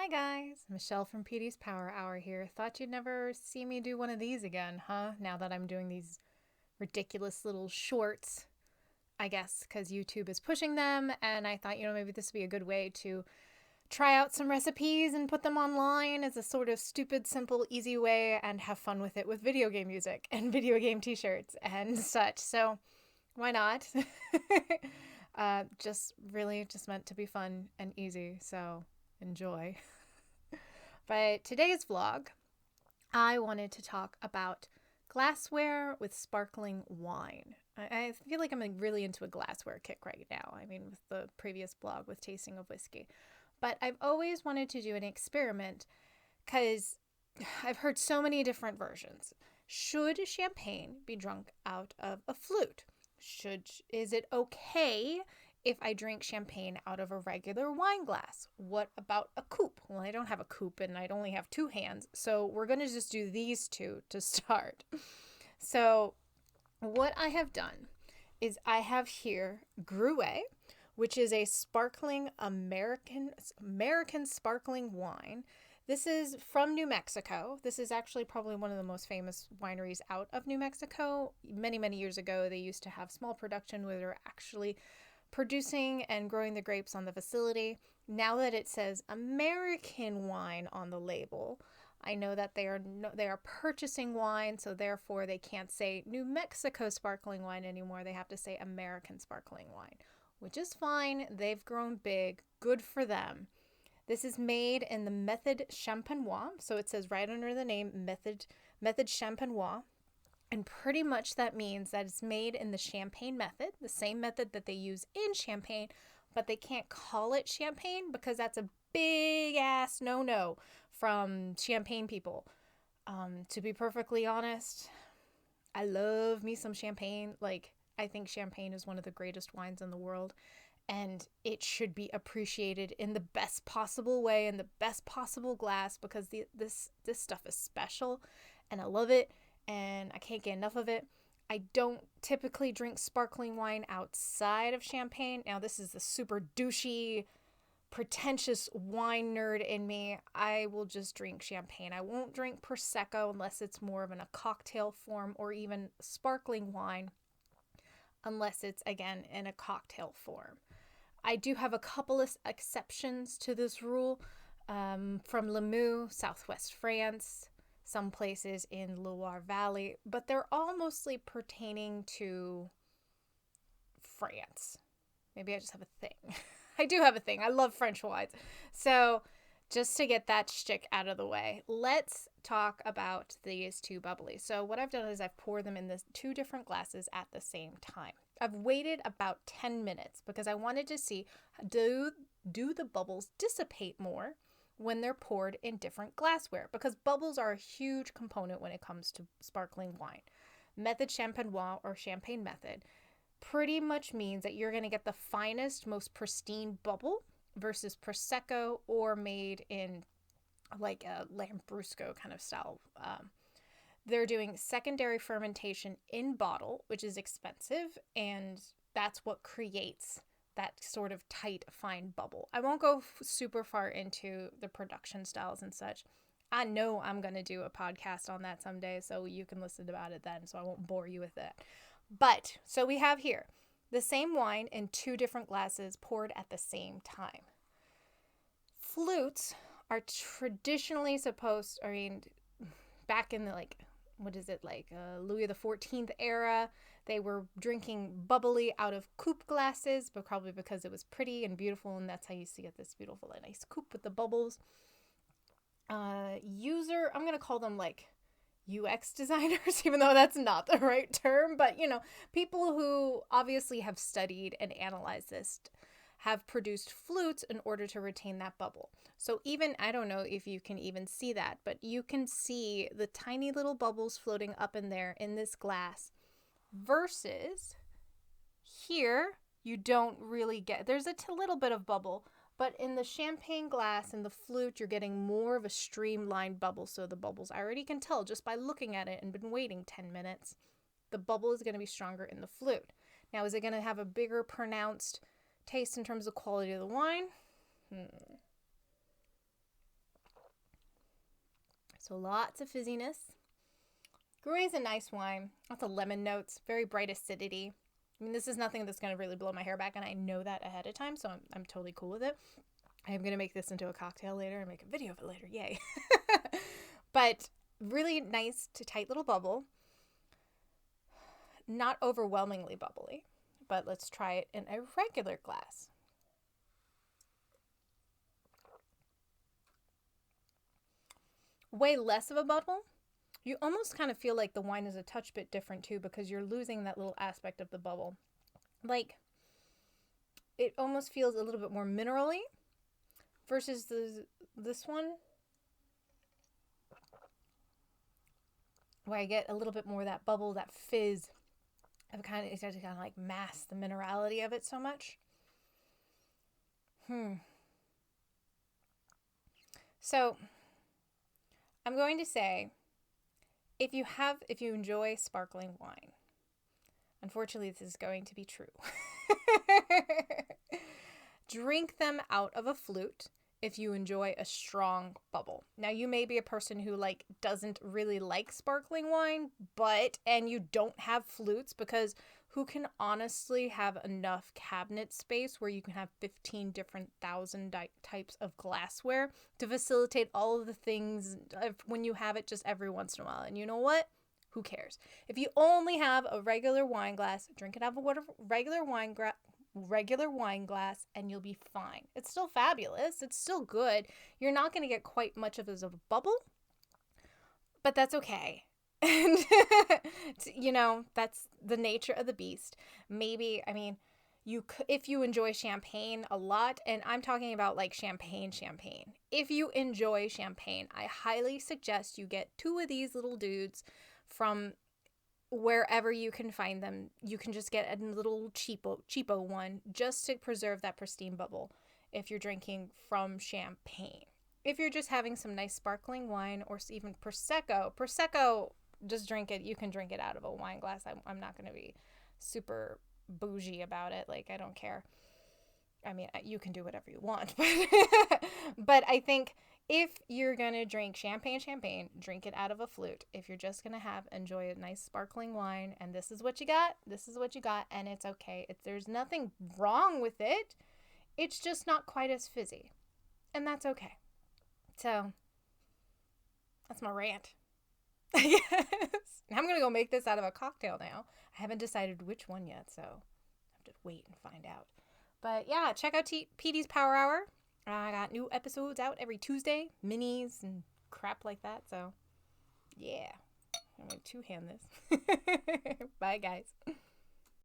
Hi guys, Michelle from PD's Power Hour here. Thought you'd never see me do one of these again, huh? Now that I'm doing these ridiculous little shorts, I guess, because YouTube is pushing them, and I thought, maybe this would be a good way to try out some recipes and put them online as a sort of stupid, simple, easy way and have fun with it with video game music and video game t shirts and such. So, why not? Just meant to be fun and easy, so enjoy. But today's vlog, I wanted to talk about glassware with sparkling wine. I feel like I'm really into a glassware kick right now. I mean, with the previous blog with tasting of whiskey. But I've always wanted to do an experiment because I've heard so many different versions. Should champagne be drunk out of a flute? Is it okay if I drink champagne out of a regular wine glass? What about a coupe? Well, I don't have a coupe and I'd only have two hands, so we're going to just do these two to start. So what I have done is I have here Gruet, which is a sparkling American sparkling wine. This is from New Mexico. This is actually probably one of the most famous wineries out of New Mexico. Many, many years ago, they used to have small production where they were actually producing and growing the grapes on the facility. Now that it says American wine on the label, I know that they are purchasing wine, so therefore they can't say New Mexico sparkling wine anymore. They have to say American sparkling wine, which is fine. They've grown big. Good for them. This is made in the Method Champenois, so it says right under the name Method Champenois. And pretty much that means that it's made in the champagne method, the same method that they use in champagne, but they can't call it champagne because that's a big ass no-no from champagne people. To be perfectly honest, I love me some champagne. I think champagne is one of the greatest wines in the world, and it should be appreciated in the best possible way, in the best possible glass, because this stuff is special, and I love it, and I can't get enough of it. I don't typically drink sparkling wine outside of champagne. Now, this is the super douchey, pretentious wine nerd in me. I will just drink champagne. I won't drink Prosecco unless it's more of in a cocktail form, or even sparkling wine unless it's, again, in a cocktail form. I do have a couple of exceptions to this rule, from Limoux, southwest France, some places in Loire Valley, but they're all mostly pertaining to France. Maybe I just have a thing. I do have a thing. I love French wines. So just to get that shtick out of the way, let's talk about these two bubbly. So what I've done is I've poured them in the two different glasses at the same time. I've waited about 10 minutes because I wanted to see, do the bubbles dissipate more when they're poured in different glassware? Because bubbles are a huge component when it comes to sparkling wine. Method Champenois, or champagne method, pretty much means that you're going to get the finest, most pristine bubble versus Prosecco, or made in like a Lambrusco kind of style. They're doing secondary fermentation in bottle, which is expensive, and that's what creates that sort of tight, fine bubble. I won't go super far into the production styles and such. I know I'm going to do a podcast on that someday, so you can listen about it then, so I won't bore you with it. But, so we have here the same wine in two different glasses poured at the same time. Flutes are traditionally back in the Louis XIV era, they were drinking bubbly out of coupe glasses, but probably because it was pretty and beautiful, and that's how you used to get this beautiful and nice coupe with the bubbles. I'm going to call them UX designers, even though that's not the right term, but people who obviously have studied and analyzed this have produced flutes in order to retain that bubble. So even, I don't know if you can even see that, but you can see the tiny little bubbles floating up in there in this glass, versus here you don't really get, there's a little bit of bubble, but in the champagne glass and the flute, you're getting more of a streamlined bubble. So the bubbles, I already can tell just by looking at it and been waiting 10 minutes, the bubble is going to be stronger in the flute. Now, is it going to have a bigger pronounced taste in terms of quality of the wine? So lots of fizziness. Gruy is a nice wine. Lots of lemon notes, very bright acidity. I mean, this is nothing that's going to really blow my hair back, and I know that ahead of time, so I'm totally cool with it. I'm going to make this into a cocktail later and make a video of it later. Yay. But really nice to tight little bubble. Not overwhelmingly bubbly, but let's try it in a regular glass. Way less of a bubble. You almost kind of feel like the wine is a touch bit different too, because you're losing that little aspect of the bubble. Like, it almost feels a little bit more minerally versus this one, where I get a little bit more of that bubble, that fizz. It starts to kind of like mask the minerality of it so much. So I'm going to say, if you enjoy sparkling wine, unfortunately this is going to be true. Drink them out of a flute if you enjoy a strong bubble. Now, you may be a person who doesn't really like sparkling wine, and you don't have flutes, because who can honestly have enough cabinet space where you can have 15 different types of glassware to facilitate all of the things when you have it just every once in a while? And you know what? Who cares? If you only have a regular wine glass, drink it out of a regular wine glass, and you'll be fine. It's still fabulous. It's still good. You're not going to get quite much of a bubble, but that's okay. And, that's the nature of the beast. Maybe, if you enjoy champagne a lot, and I'm talking about champagne. If you enjoy champagne, I highly suggest you get 2 of these little dudes from wherever you can find them. You can just get a little cheapo one just to preserve that pristine bubble if you're drinking from champagne. If you're just having some nice sparkling wine, or even Prosecco, just drink it. You can drink it out of a wine glass. I'm not going to be super bougie about it. I don't care. You can do whatever you want, but I think if you're going to drink champagne, drink it out of a flute. If you're just going to enjoy a nice sparkling wine, and this is what you got, and it's okay. There's nothing wrong with it. It's just not quite as fizzy, and that's okay. So that's my rant. Yes. I'm going to go make this out of a cocktail now. I haven't decided which one yet, so I have to wait and find out. But yeah, check out PD's Power Hour. I got new episodes out every Tuesday, minis and crap like that. So yeah, I'm going to two-hand this. Bye, guys.